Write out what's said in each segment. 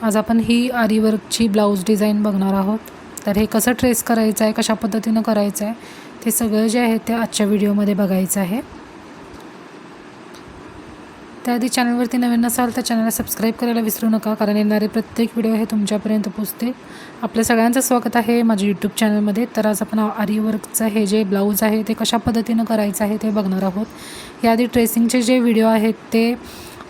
आज आपण ही आरी वर्कची ब्लाऊज डिझाईन बघणार आहोत। तर हे कसं ट्रेस करायचं आहे, कशा पद्धतीनं करायचं आहे, ते सगळं जे आहे ते आजच्या व्हिडिओमध्ये बघायचं आहे। त्याआधी चॅनलवरती नवीन असाल तर चॅनलला सबस्क्राईब करायला विसरू नका, कारण येणारे प्रत्येक व्हिडिओ हे तुमच्यापर्यंत पोहोचतील। आपल्या सगळ्यांचं स्वागत आहे माझ्या यूट्यूब चॅनलमध्ये। तर आज आपण आरी वर्कचं हे जे ब्लाऊज आहे ते कशा पद्धतीनं करायचं आहे ते बघणार आहोत। याआधी ट्रेसिंगचे जे व्हिडिओ आहेत ते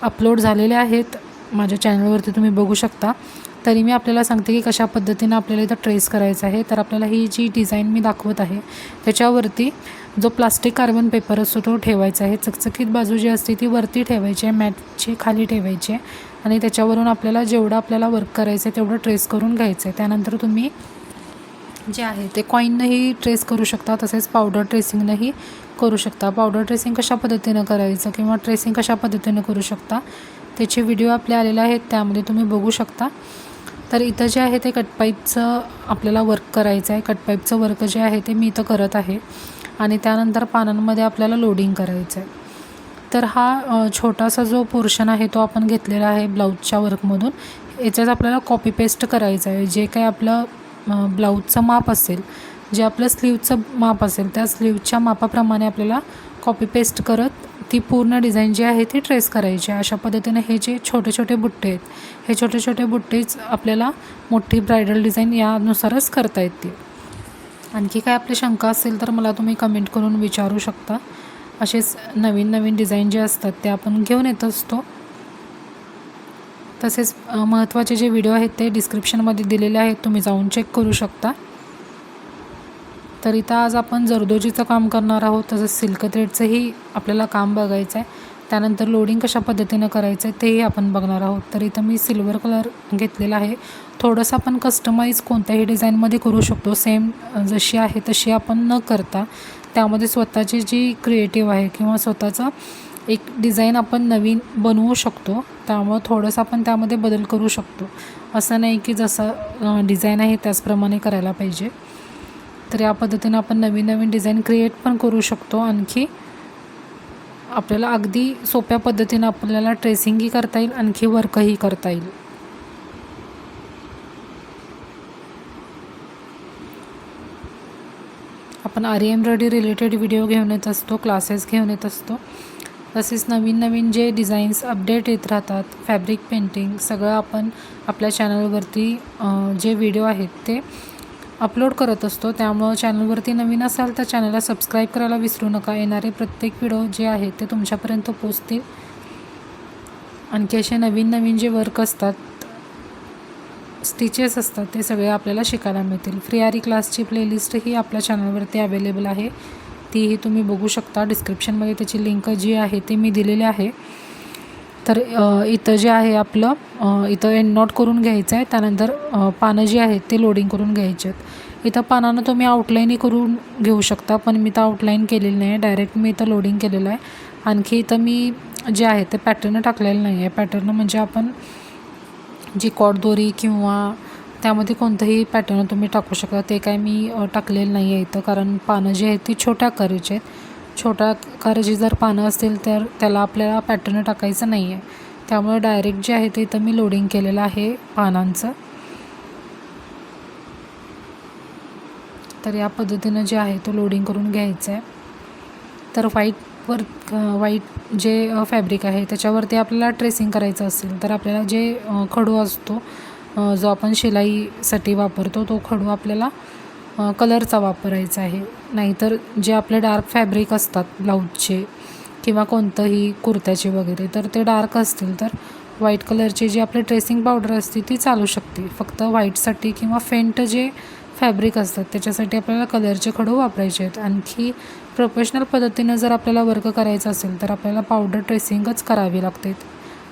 अपलोड झालेले आहेत माझ्या चॅनलवरती, तुम्ही बघू शकता। तरी मी आपल्याला सांगते की कशा पद्धतीनं आपल्याला इथं ट्रेस करायचं आहे। तर आपल्याला ही जी डिझाईन मी दाखवत आहे त्याच्यावरती जो प्लास्टिक कार्बन पेपर असतो तो ठेवायचा आहे। चकचकीत बाजू जी असते ती वरती ठेवायची आहे, मॅटची खाली ठेवायची आहे आणि त्याच्यावरून आपल्याला जेवढं आपल्याला वर्क करायचं आहे तेवढं ट्रेस करून घ्यायचं आहे। त्यानंतर तुम्ही जे आहे ते कॉईननंही ट्रेस करू शकता, तसेच पावडर ट्रेसिंगनंही करू शकता। पावडर ट्रेसिंग कशा पद्धतीनं करायचं किंवा ट्रेसिंग कशा पद्धतीनं करू शकता त्याचे व्हिडिओ आपले आलेले आहेत, त्यामध्ये तुम्ही बघू शकता। तर इथं जे आहे ते कटपाईपचं आपल्याला वर्क करायचं आहे। कटपाईपचं वर्क जे आहे ते मी इथं करत आहे आणि त्यानंतर पानांमध्ये आपल्याला लोडिंग करायचं आहे। तर हा छोटासा जो पोर्शन आहे तो आपण घेतलेला आहे ब्लाऊजच्या वर्कमधून। याच्यात आपल्याला कॉपी पेस्ट करायचं आहे। जे काही आपलं ब्लाऊजचं माप असेल, जे आपलं स्लीवचं माप असेल, त्या स्लीवच्या मापाप्रमाणे आपल्याला कॉपी पेस्ट करत ती पूर्ण डिझाईन जी आहे ती ट्रेस करायची आहे। अशा पद्धतीने हे जे छोटे छोटे बुट्टे आहेत, हे छोटे छोटे बुट्टेच आपल्याला मोठी ब्रायडल डिझाईन यानुसारच करता येतील। आणखी काय आपली शंका असेल तर मला तुम्ही कमेंट करून विचारू शकता। असेच नवीन नवीन डिझाईन जे असतात ते आपण घेऊन येत असतो। तसेच महत्त्वाचे जे व्हिडिओ आहेत ते डिस्क्रिप्शनमध्ये दिलेले आहेत, तुम्ही जाऊन चेक करू शकता। तर इथं आज आपण जरदोजीचं काम करणार आहोत, तसंच सिल्क थ्रेडचंही आपल्याला काम बघायचं आहे। त्यानंतर लोडिंग कशा पद्धतीनं करायचं आहे तेही आपण बघणार आहोत। तर इथं मी सिल्वर कलर घेतलेला आहे। थोडंसं आपण कस्टमाइज कोणत्याही डिझाईनमध्ये करू शकतो, सेम जशी आहे तशी आपण न करता त्यामध्ये स्वतःची जी क्रिएटिव्ह आहे किंवा स्वतःचा एक डिझाईन आपण नवीन बनवू शकतो। त्यामुळं थोडंसं आपण त्यामध्ये बदल करू शकतो, असं नाही की जसं डिझाईन आहे त्याचप्रमाणे करायला पाहिजे। तर या पद्धतीनं आपण नवीन नवीन डिझाईन क्रिएट पण करू शकतो। आणखी आपल्याला अगदी सोप्या पद्धतीनं आपल्याला ट्रेसिंगही करता येईल, आणखी वर्कही करता येईल। आपण आरी एम्ब्रॉयडरी रिलेटेड व्हिडिओ घेऊन येत असतो, क्लासेस घेऊन येत असतो। तसेच नवीन नवीन जे डिझाईन्स अपडेट येत राहतात, फॅब्रिक पेंटिंग सगळं आपण आपल्या चॅनलवरती जे व्हिडिओ आहेत ते अपलोड करत असतो। त्यामुळं चॅनलवरती नवीन असाल तर चॅनलला सबस्क्राईब करायला विसरू नका। येणारे प्रत्येक व्हिडिओ जे आहेत ते तुमच्यापर्यंत पोहोचतील। आणखी असे नवीन नवीन जे वर्क असतात, स्टिचेस असतात, ते सगळे आपल्याला शिकायला मिळतील। फ्री आरी क्लासची प्लेलिस्ट ही आपल्या चॅनलवरती अवेलेबल आहे, तीही तुम्ही बघू शकता। डिस्क्रिप्शनमध्ये त्याची लिंक जी आहे ती मी दिलेली आहे। तर इथं जे आहे आपलं इथं एंड नॉट करून घ्यायचं आहे। त्यानंतर पानं जी आहेत ते लोडिंग करून घ्यायचे आहेत। इथं पानानं तुम्ही आउटलाईनही करून घेऊ शकता, पण मी तर आउटलाईन केलेली नाही आहे, डायरेक्ट मी इथं लोडिंग केलेलं आहे। आणखी इथं मी जे आहे ते पॅटर्न टाकलेलं नाही आहे। पॅटर्न म्हणजे आपण जी कॉट दोरी किंवा त्यामध्ये कोणतंही पॅटर्न तुम्ही टाकू शकता, ते काय मी टाकलेलं नाही आहे इथं, कारण पानं जी आहेत ती छोट्या आकाराची आहेत। छोट्या आकाराची जर पानं असतील तर त्याला आपल्याला पॅटर्न टाकायचं नाही आहे। त्यामुळे डायरेक्ट जे आहे ते इथं मी लोडिंग केलेलं आहे पानांचं। तर या पद्धतीनं जे आहे तो लोडिंग करून घ्यायचं आहे। तर व्हाईट जे फॅब्रिक आहे त्याच्यावरती आपल्याला ट्रेसिंग करायचं असेल तर आपल्याला जे खडू असतो, जो आपण शिलाईसाठी वापरतो, तो खडू आपल्याला कलरचा वापरायचा आहे। नाहीतर जे आपले डार्क फॅब्रिक असतात ब्लाऊजचे किंवा कोणतंही कुर्त्याचे वगैरे, तर ते डार्क असतील तर व्हाईट कलरची जी आपली ट्रेसिंग पावडर असते ती चालू शकते। फक्त व्हाईटसाठी किंवा फेंट जे फॅब्रिक असतात त्याच्यासाठी आपल्याला कलरचे खडू वापरायचे आहेत। आणखी प्रोफेशनल पद्धतीनं जर आपल्याला वर्क करायचं असेल तर आपल्याला पावडर ट्रेसिंगच करावी लागते।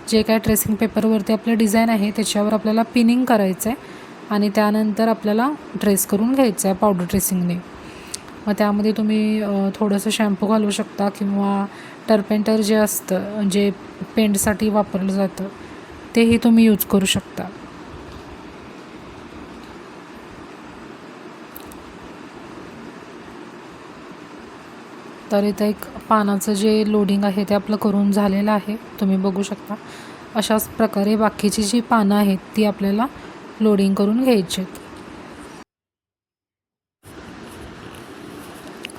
जे काय ट्रेसिंग पेपरवरती आपलं डिझाईन आहे त्याच्यावर आपल्याला पिनिंग करायचं आहे आणि त्यानंतर आपल्याला ट्रेस करून घ्यायचं आहे पावडर ट्रेसिंगने। मग त्यामध्ये तुम्ही थोडंसं शॅम्पू घालू शकता किंवा टर्पेंटर जे असतं, जे पेंटसाठी वापरलं जातं, तेही तुम्ही यूज करू शकता। तर इथं एक पानाचं जे लोडिंग आहे ते आपलं करून झालेलं आहे, तुम्ही बघू शकता। अशाच प्रकारे बाकीची जी पानं आहेत ती आपल्याला लोडिंग करून घ्यायची आहेत.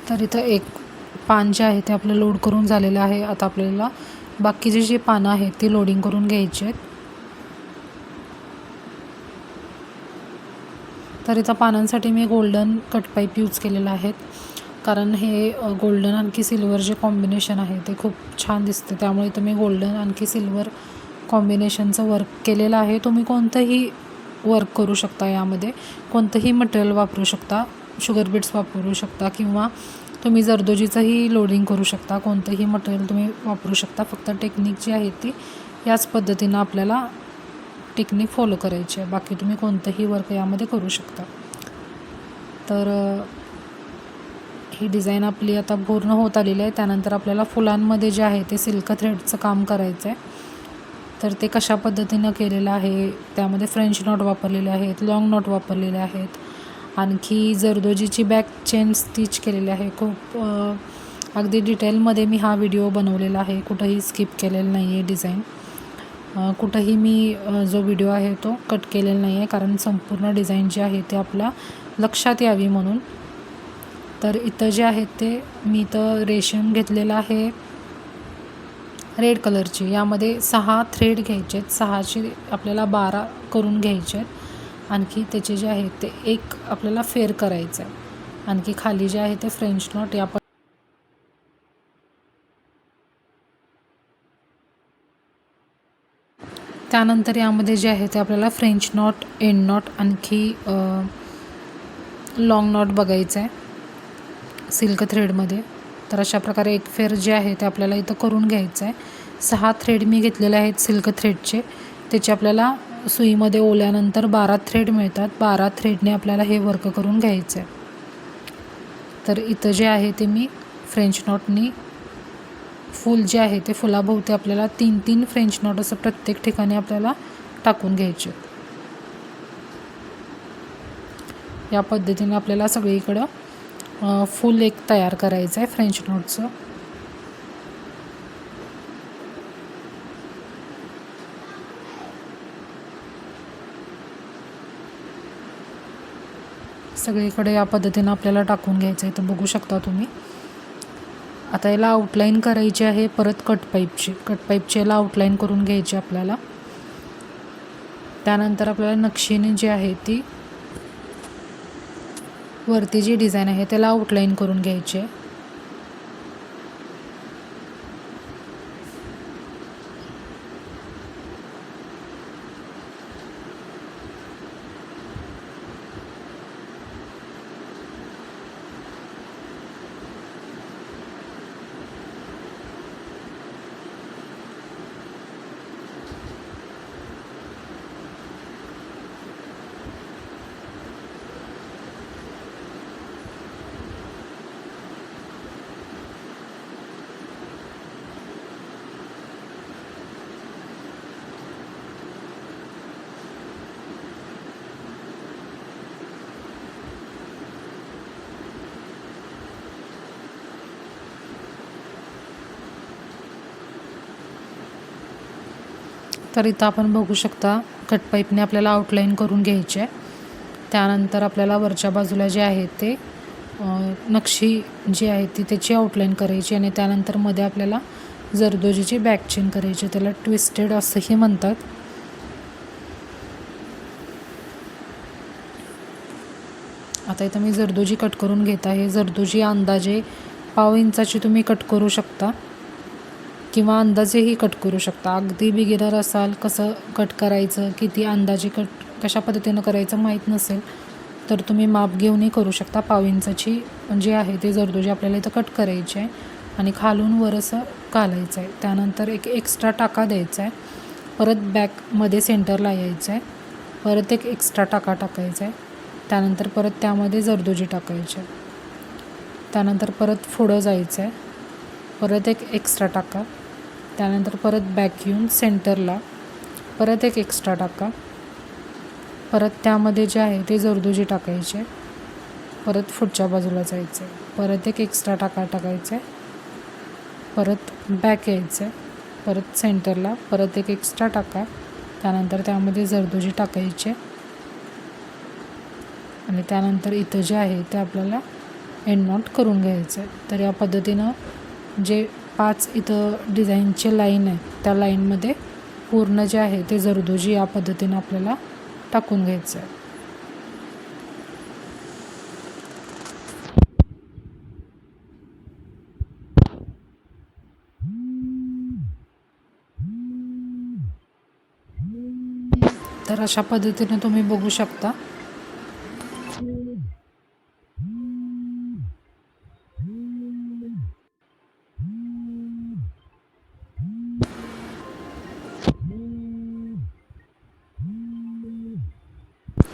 तर इथं एक पान जे आहे ते आपलं लोड करून झालेलं आहे. आता आपल्याला बाकीची जी पानं आहेत ती लोडिंग करून घ्यायची आहेत. तर इथं पानांसाठी मी गोल्डन कट पाईप यूज केलेला आहे, कारण हे गोल्डन आणखी सिल्वर जे कॉम्बिनेशन आहे ते खूप छान दिसते. त्यामुळे इथं मी गोल्डन आणखी सिल्वर कॉम्बिनेशनचं वर्क केलेलं आहे. तुम्ही कोणतंही वर्क करू शकता, यामध्ये कोणतंही मटेरियल वापरू शकता. शुगर बीट्स वापरू शकता किंवा तुम्ही जरदोजीचंही लोडिंग करू शकता. कोणतंही मटेरियल तुम्ही वापरू शकता. फक्त टेक्निक जी आहे ती याच पद्धतीनं आपल्याला टेक्निक फॉलो करायची आहे. बाकी तुम्ही कोणतंही वर्क यामध्ये करू शकता. तर ही डिझाईन आपली आता पूर्ण होत आलेली आहे. त्यानंतर आपल्याला फुलांमध्ये जे आहे ते सिल्क थ्रेडचं काम करायचं आहे. तर ते कशा पद्धतीनं केलेलं आहे, त्यामध्ये फ्रेंच नॉट वापरलेले आहेत, लॉंग नॉट वापरलेले आहेत, आणखी जरदोजीची बॅक चेन स्टिच केलेली आहे. खूप अगदी डिटेलमध्ये मी हा व्हिडिओ बनवलेला आहे. कुठंही स्किप केलेलं नाही आहे डिझाईन. कुठंही मी जो व्हिडिओ आहे तो कट केलेला नाही आहे, कारण संपूर्ण डिझाईन जी आहे ते आपल्या लक्षात यावी म्हणून. तर इथं जे आहेत ते मी इथं रेशीम घेतलेला आहे रेड कलरची. यामध्ये 6 थ्रेड घ्यायचे आहेत. 6चे आपल्याला 12 करून घ्यायचे आहेत. आणखी त्याचे जे आहे ते एक आपल्याला फेर करायचं आहे. आणखी खाली जे आहे ते फ्रेंच नॉट या त्यानंतर यामध्ये जे आहे ते आपल्याला फ्रेंच नॉट, एंड नॉट, आणखी लॉंग नॉट बघायचं आहे सिल्क थ्रेडमध्ये. तर अशा प्रकारे एक फेर जे आहे ते आपल्याला इथं करून घ्यायचं आहे. 6 थ्रेड मी घेतलेले आहेत सिल्क थ्रेडचे. त्याचे आपल्याला सुईमध्ये ओल्यानंतर 12 थ्रेड मिळतात. 12 थ्रेडने आपल्याला हे वर्क करून घ्यायचं आहे. तर इथं जे आहे ते मी फ्रेंच नॉटनी फूल जे आहे ते फुलाभोवती आपल्याला 3-3 फ्रेंच नॉट असं प्रत्येक ठिकाणी आपल्याला टाकून घ्यायचे. या पद्धतीने आपल्याला सगळीकडं फूल एक तयार करायचं आहे फ्रेंच नॉटचं. सगळीकडे या पद्धतीनं आपल्याला टाकून घ्यायचं आहे. तर बघू शकता तुम्ही. आता याला आउटलाईन करायची आहे परत कट पाईपची याला आउटलाईन करून घ्यायची आपल्याला. त्यानंतर आपल्याला नक्षीने जी आहे ती वरती जी डिझाईन आहे त्याला आउटलाईन करून घ्यायची आहे. तर इथं आपण बघू शकता कट पाईपने आपल्याला आउटलाईन करून घ्यायची आहे. त्यानंतर आपल्याला वरच्या बाजूला जे आहे ते नक्षी जी आहे ती त्याची आउटलाईन करायची आणि त्यानंतर मध्ये आपल्याला जरदोजीची बॅक चेन करायची. त्याला ट्विस्टेड असंही म्हणतात. आता इथं मी जरदोजी कट करून घेत आहे. जरदोजी अंदाजे 1/2 इंचाची तुम्ही कट करू शकता किंवा अंदाजेही कट करू शकता. अगदी बिगिनर असाल, कसं कट करायचं, किती अंदाजे कट कशा पद्धतीनं करायचं माहीत नसेल तर तुम्ही माप घेऊनही करू शकता. 1/2 इंचाची जे आहे ते जरदोजी आपल्याला इथं कट करायची आहे आणि खालून वर असं घालायचं आहे. त्यानंतर एक एक्स्ट्रा टाका द्यायचा आहे. परत बॅकमध्ये सेंटरला यायचं आहे. परत एक एक्स्ट्रा टाका टाकायचा आहे. त्यानंतर परत त्यामध्ये जरदोजी टाकायची आहे. त्यानंतर परत पुढं जायचं आहे. परत एक एक्स्ट्रा टाका. त्यानंतर परत बॅक येऊन सेंटरला परत एक एक्स्ट्रा टाका. परत त्यामध्ये जे आहे ते जरदोजी टाकायचे. परत पुढच्या बाजूला जायचं आहे. परत एक एक्स्ट्रा टाका टाकायचं आहे. परत बॅक यायचं आहे. परत सेंटरला परत एक एक्स्ट्रा टाका. त्यानंतर त्यामध्ये जरदोजी टाकायचे आणि त्यानंतर इथं जे आहे ते आपल्याला एंड नॉट करून घ्यायचं आहे. तर या पद्धतीनं जे 5 इथं डिझाईनचे लाईन आहे त्या लाईनमध्ये पूर्ण जे आहे ते जरदोजी या पद्धतीनं आपल्याला टाकून घ्यायचं आहे. तर अशा पद्धतीने तुम्ही बघू शकता.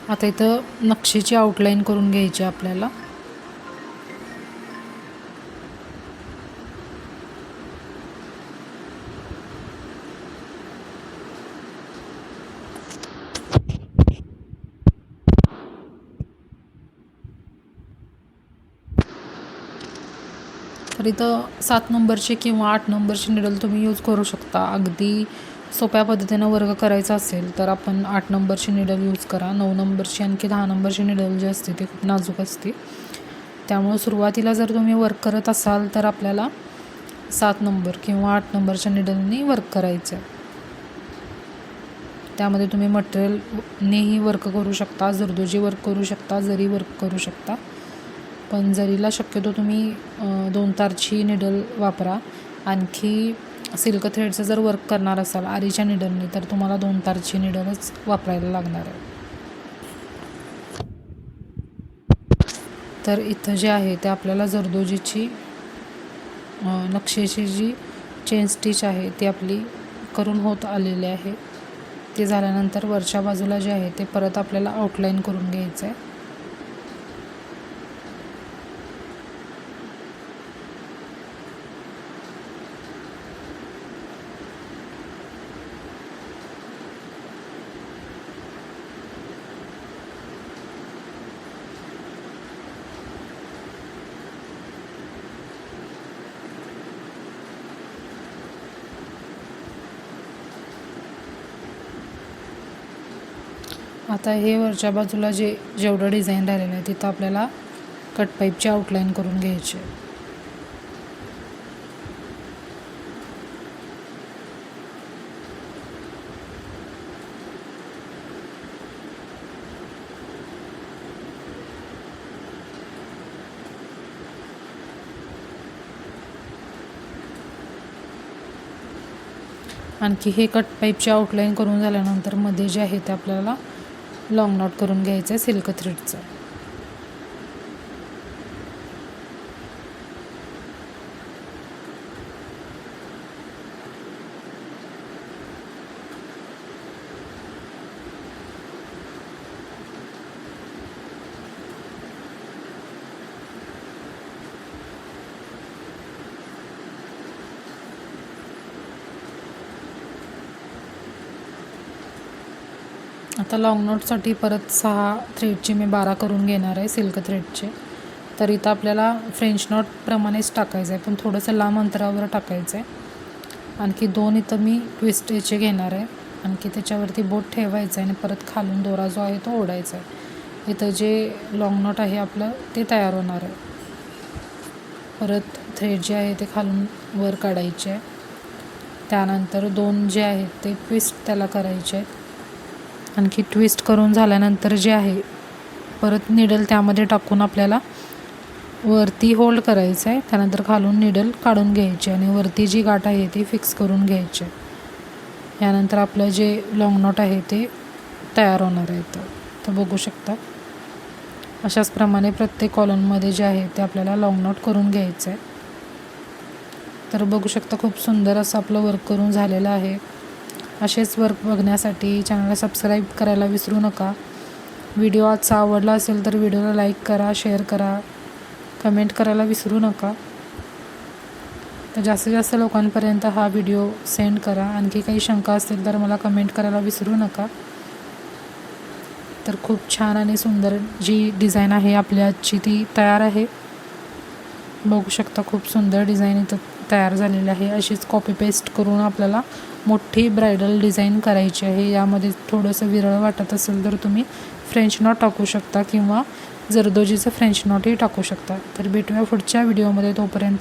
आता इथं नक्षीची आउटलाईन करून घ्यायची आपल्याला. तर इथं 7 नंबरची किंवा 8 नंबरची निडल तुम्ही यूज करू शकता. अगदी सोप्या पद्धतीनं वर्क करायचा असेल तर आपण 8 नंबरची निडल यूज करा. 9 नंबरची आणखी 10 नंबरची निडल जी असते ती खूप नाजूक असते. त्यामुळे सुरुवातीला जर तुम्ही वर्क करत असाल तर आपल्याला 7 नंबर किंवा 8 नंबरच्या निडलनी वर्क करायचं आहे. त्यामध्ये तुम्ही मटेरियलनेही वर्क करू शकता, जरदोजी वर्क करू शकता, जरी वर्क करू शकता. पण जरीला शक्यतो तुम्ही 2 तारची निडल वापरा. आणखी सिल्क थ्रेडचं जर वर्क करणार असाल आरीच्या निडलने तर तुम्हाला 2 तारची निडलच वापरायला लागणार आहे. तर इथं जे आहे ते आपल्याला जरदोजीची नक्षीची जी चेन स्टिच आहे ती आपली करून होत आलेली आहे. ते झाल्यानंतर वरच्या बाजूला जे आहे ते परत आपल्याला आउटलाईन करून घ्यायचं आहे. आता हे वरच्या बाजूला जेवढं डिझाईन राहिलेलं आहे तिथं आपल्याला कट पाईपची आउटलाईन करून घ्यायची आहे. आणखी हे कट पाईपची आउटलाईन करून झाल्यानंतर मध्ये जे आहे ते आपल्याला लॉंग नॉट करून घ्यायचं आहे सिल्क थ्रेडचं. आता लॉंग नॉटसाठी परत 6 थ्रेडची मी 12 करून घेणार आहे सिल्क थ्रेडचे. तर इथं आपल्याला फ्रेंच नॉटप्रमाणेच टाकायचं आहे पण थोडंसं लांब अंतरावर टाकायचं आहे. आणखी 2 इथं मी ट्विस्ट याचे घेणार आहे. आणखी त्याच्यावरती बोट ठेवायचं आहे आणि परत खालून दोरा जो आहे तो ओढायचा आहे. इथं जे लॉंग नॉट आहे आपलं ते तयार होणार आहे. परत थ्रेड जे आहे ते खालून वर काढायचे आहे. त्यानंतर 2 जे आहेत ते ट्विस्ट त्याला करायचे आहेत. आणखी ट्विस्ट करून झाल्यानंतर जे आहे परत निडल त्यामध्ये टाकून आपल्याला वरती होल्ड करायचं आहे. त्यानंतर खालून निडल काढून घ्यायची आणि वरती जी गाठ आहे ती फिक्स करून घ्यायची. यानंतर आपलं जे लॉंग नॉट आहे ते तयार होणार आहे. तर बघू शकता अशाच प्रमाणे प्रत्येक कॉलममध्ये जे आहे ते आपल्याला लॉंग नॉट करून घ्यायचं आहे. तर बघू शकता खूप सुंदर असं आपलं वर्क करून झालेलं आहे. असेच वर्क बघण्यासाठी चॅनलला सबस्क्राईब करायला विसरू नका. व्हिडिओ आजचा आवडला असेल तर व्हिडिओला लाईक करा, शेअर करा, कमेंट करायला विसरू नका. तर जास्तीत जास्त लोकांपर्यंत हा व्हिडिओ सेंड करा. आणखी काही शंका असतील तर मला कमेंट करायला विसरू नका. तर खूप छान आणि सुंदर जी डिझाईन आहे आपली आजची ती तयार आहे. बघू शकता खूप सुंदर डिझाईन इथं तयार झालेली आहे. अशीच कॉपी पेस्ट करून आपल्याला मोठी ब्रायडल डिझाईन करायची आहे. यामध्ये थोडंसं विरळ वाटत असेल तर तुम्ही फ्रेंच नॉट टाकू शकता किंवा जरदोजीचं फ्रेंच नॉटही टाकू शकता. तर भेटूया पुढच्या व्हिडिओमध्ये. तोपर्यंत